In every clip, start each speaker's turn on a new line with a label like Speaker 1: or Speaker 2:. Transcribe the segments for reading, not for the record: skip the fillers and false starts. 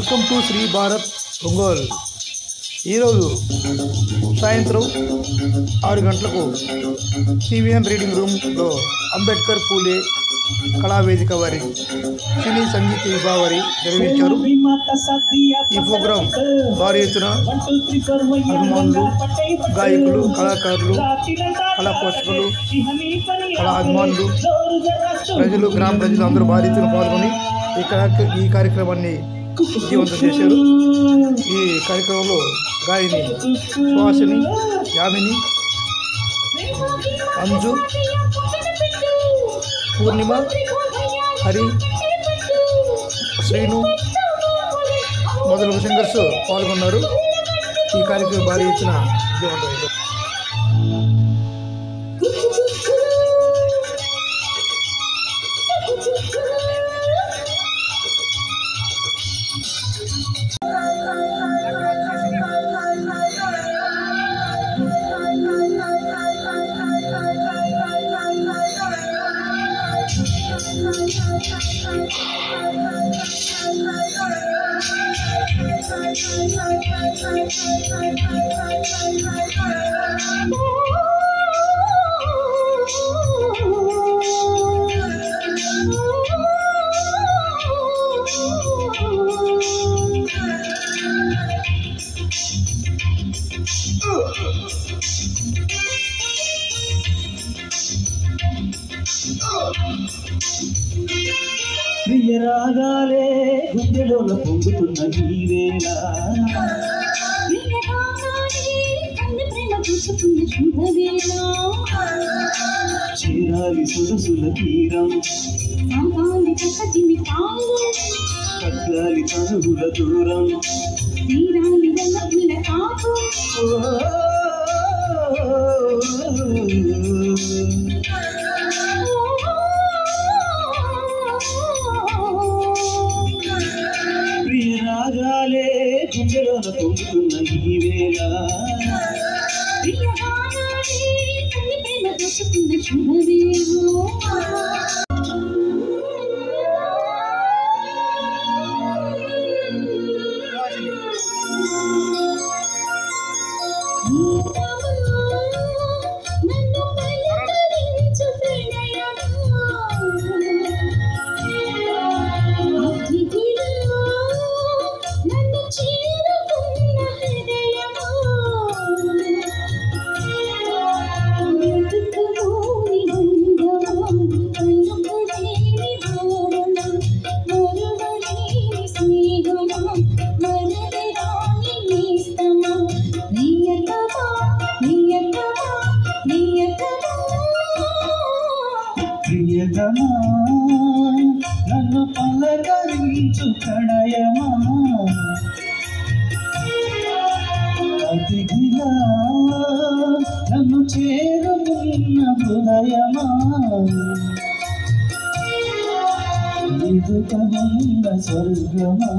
Speaker 1: Welcome to Shri Bharat Ongole. ఈరోజు సాయంత్రం 6 గంటలకు సివిఎన్ రీడింగ్ రూమ్లో అంబేద్కర్ పూలే కళావేదిక వారి సినీ సంగీత విభాగం వారి నిర్వహించారు. ఈ ప్రోగ్రాం భారీ ఎత్తున అభిమానులు, గాయకులు, కళాకారులు, కళా పోషకులు, కళా అభిమానులు, ప్రజలు, గ్రామ ప్రజలు అందరూ భారీ ఎత్తున పాల్గొని ఈ కార్యక్రమాన్ని విజయవంతం చేశారు. ఈ కార్యక్రమంలో గాయని సుహాసిని, యామిని, అంజు, పూర్ణిమ, హరి, శ్రీను మొదలగు సింగర్స్ పాల్గొన్నారు. ఈ కార్యక్రమం భారీ ఎత్తున విజయవంతమైంది.
Speaker 2: ప్రియ రాగాలే గుండెలోన పొంగుతున్న నీవేళ, చేరాలి సొగసుల తీరం, కగ్గాలి తనువుల దూరం, ప్రియ రాగాలే గుండెలోన పొంగుతున్న ఈ వేళ, ప్రియతమా నన్ను పలకరించు ప్రణయమా, అతిథిలా నన్ను చేరుకున్న హృదయమా, ఎదుకనున్న స్వర్గమా,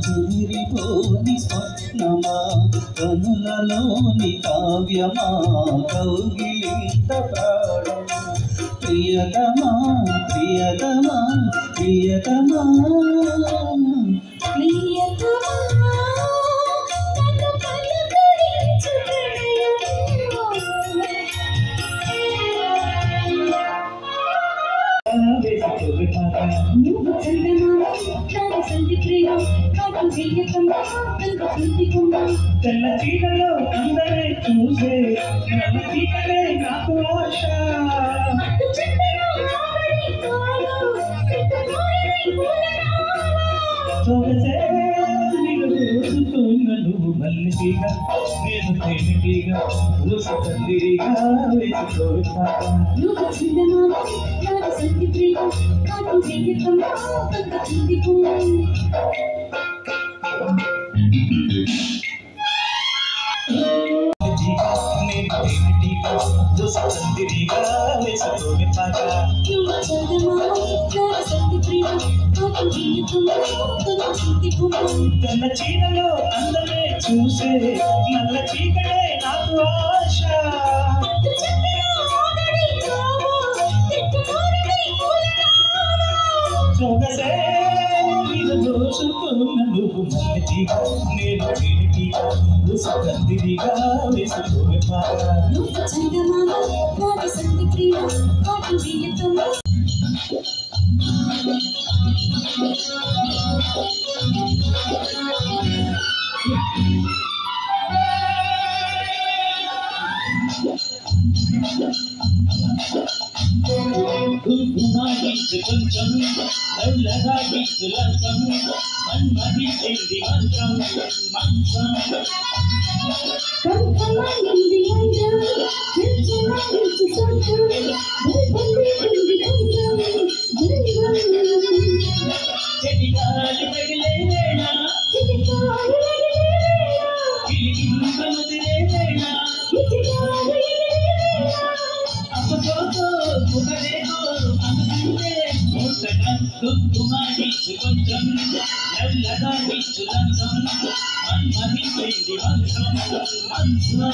Speaker 2: చెదిరిపోని స్వప్నమా, కనులలోని కావ్యమా, కౌగిలింత ప్రాణమా, ప్రియతమా ప్రియతమా ప్రియతమా తెల్ల చీకలో అందరే చూసే, నల్ల చీకలే నాకు ఆశ, సొగసే నిలుస్తున్న నువ్వు మల్లిగా, నేను తేనెటీగా, రుసకందిరిగా వేసుకోసాగా, తెల్ల చీరలో అందమే చూసే, నల్ల చీకటే నాకు ఆశ, సొగసే నిన్ను దోచుకున్న నువ్వు వెలితిగా నేను వెలితిగా సుగంధిగా వేసుకోవే బాగా కొంచెం నల్లగా గిట్టులంతం మన్మది చెంది మంత్రం మంత్రం చెడిగాలి తగిలేనా కిలికింపముదిరేనా అప్పతో పుగలేదో అందుకంటే మూటగా కుంకుమాడి కొంచెం నల్లగా గిట్టులంతం మన్మది చెంది మంత్రం మంత్రం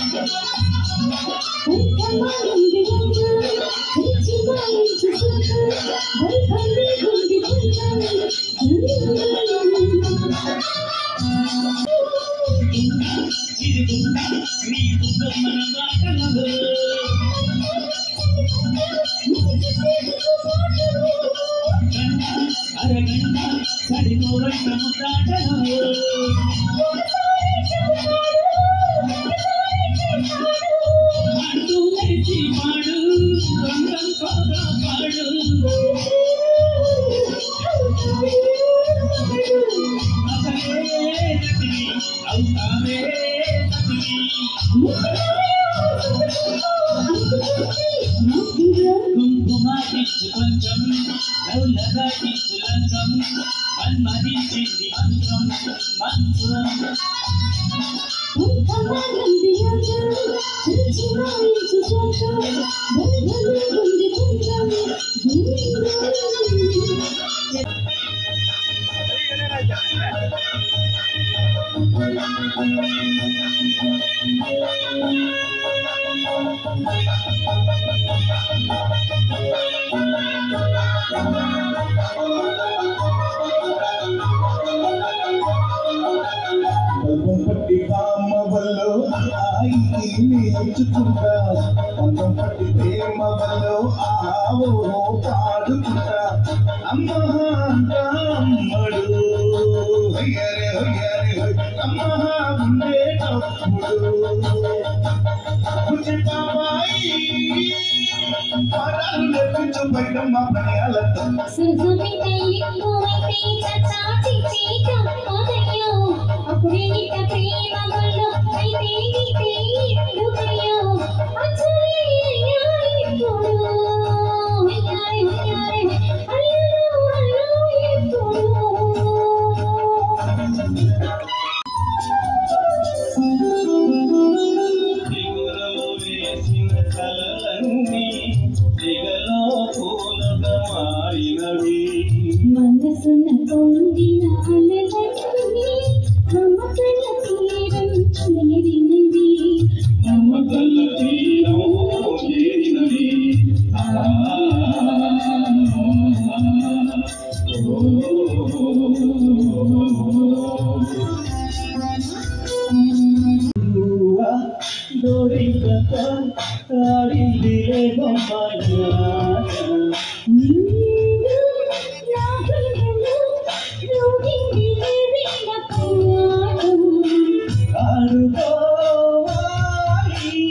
Speaker 2: అరగంట సరిపోవటము దాటను అంటూ నడిచి పాడు అందం కోదా పాడు అసలే నటిని అవుతావే నటిని కుంకుమాటి కొంచెం నల్లగా గిట్టులంతం మన్మది చెంది మంత్రం మంత్రం
Speaker 3: పట్టి బామ్మ వల్లో ఆయికి నేర్చుకుంటా అందం పట్టి ప్రేమ వల్లో ఆవో పాడుకుంటా అమ్మ అమ్మడు హయ్యరే హయ్యరే అమ్మ ఉండేటప్పుడు బాబాయి పరాలు నేర్పించు బయటమ్మ పనియాలతో
Speaker 4: అప్పుడే నీట ప్రేమ వల్ల అయితే నీతే ఎందుకయ్యో అచ్చరే ఇప్పుడు
Speaker 2: దిగులో వేసిన కలలన్నీ దిగలో పూలుగా మారినవి
Speaker 4: మనసున పొందిన అలలన్నీ మమతల తీరం చేరినవి
Speaker 2: మమతల తీరం చేరినవి దొరికత ఆడిందిలే బొమ్మలాట ఆడుకోవాలి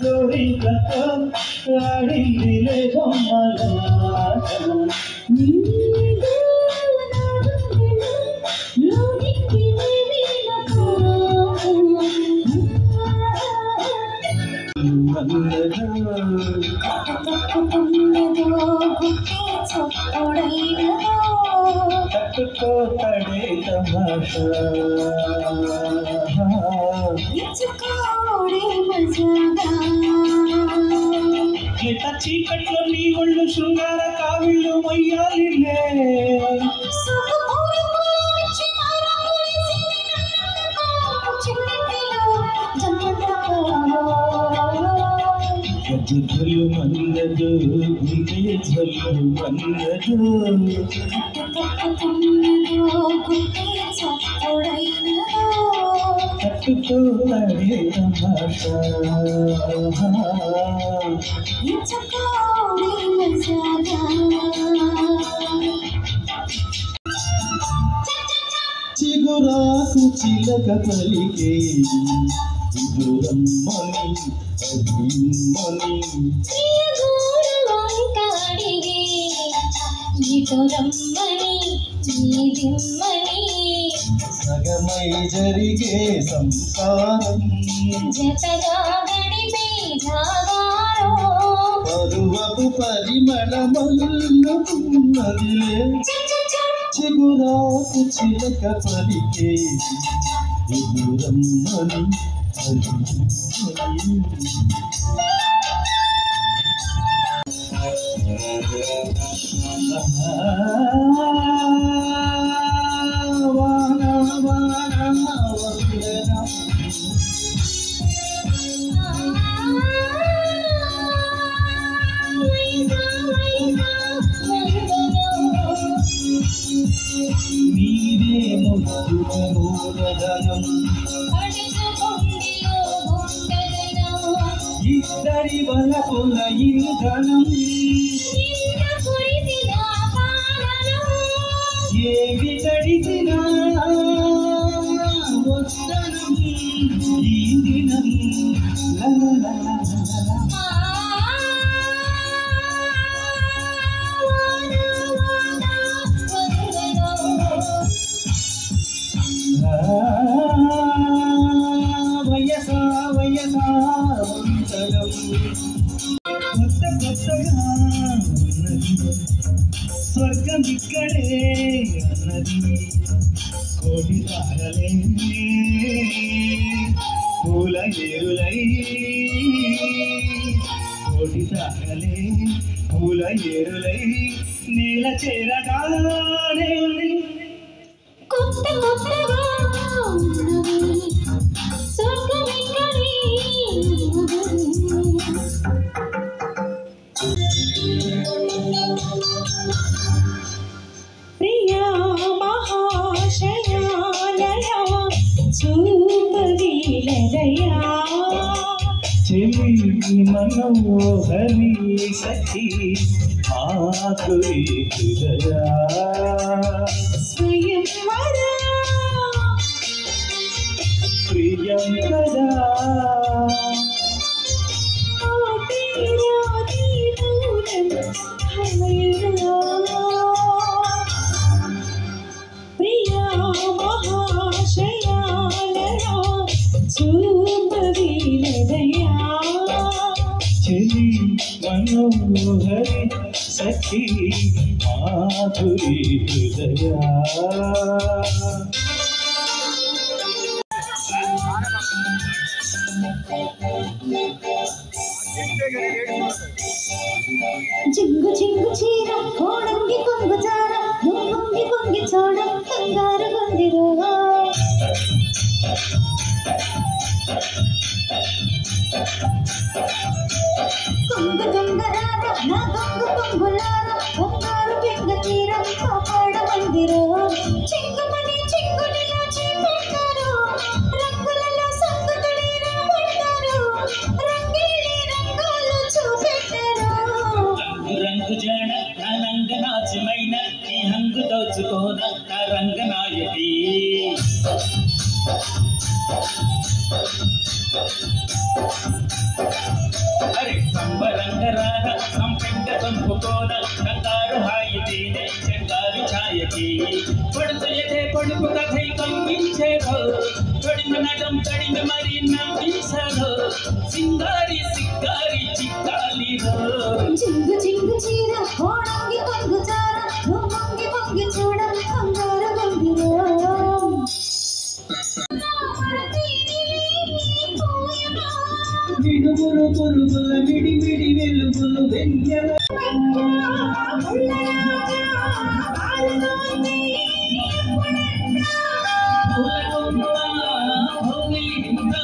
Speaker 2: దొరికత ఆడిందిలే బొమ్మలాట తట్టుకోతడే తమాషా చీకట్లో నీ ఒళ్ళు శృంగార కావిళ్ళు మొయ్యాలిలే జుజులు మందదు గుండె జల్లు మందదు తట్టుకోలే తమాషా చిగురాకు చిలక పలికే దూరమ్మని అభిమని సగమై జరిగే సంసారం పరువపు పరిమళమల్లుకున్నదిలే చిగురాకు చిలక పలికే దూరమ్మని అభిమని నీరే ముద్దుల మూలధనం ఇద్దరి వలపుల ఇంధనం ఏవి గడిచినా వస్తనం ఈ దినం వయసా వయసా వంతరం కొత్త కొత్తగా ఉన్నది స్వర్గం ఇక్కడే అన్నది కోటి తారలే పూల ఏరులై కోటి తారలే పూల ఏరులై నీల చేరగానే
Speaker 4: కొత్త కొత్తగా ఉన్నది స్వర్గమిక్కడే ప్రియా మహాశయాలయ చూపవీలదయా
Speaker 2: చెలి మనోహరి సఖి ఆకురి హృదయా
Speaker 4: స్వయంవరా
Speaker 2: ప్రియం కదా
Speaker 4: ప్రియా మహాశయాలయ చూపవీలదయా
Speaker 2: చెలి మనోహరి సఖి మాధురి హృదయా
Speaker 4: జింగు జింగు చీర కోడంగి కొంగు చార పొంగి పొంగి చూడ కంగారు గొందిరో కొంగు దొంగరార నా దొంగ పొంగులార పొంగారు పెంగ తీర కాపాడ మందిరో చింగుమని చింగుడిలో చేపట్టారు రంగులలో సంగుతుడి రాబడతారు రంగిలి రంగులు చూపెట్టారు
Speaker 2: రంగు జాడ నంగ నాచమైన నీ హంగు దోచుకోన నా రంగనాయకి అరే సంబరంగరాన సంపెంగ సంపుకోన కంగారు హాయి తేనె చెంగారు ఛాయకి పడుతు ఎదే పడుపు కథై కమ్మించేదో తొడిమ నడం తడిమ మరి నమ్మించాడు సింగారి సిగ్గారి చిక్కాలిరో
Speaker 4: జింగు జింగు చీర కోడంగి కొంగు చార పొంగి పొంగి చూడ కంగారు గొందిరో
Speaker 2: మిడుగురు పురుగుల మిడి మిడి వెలుగులు వెన్నెల పూలకొమ్మ భౌమిలింత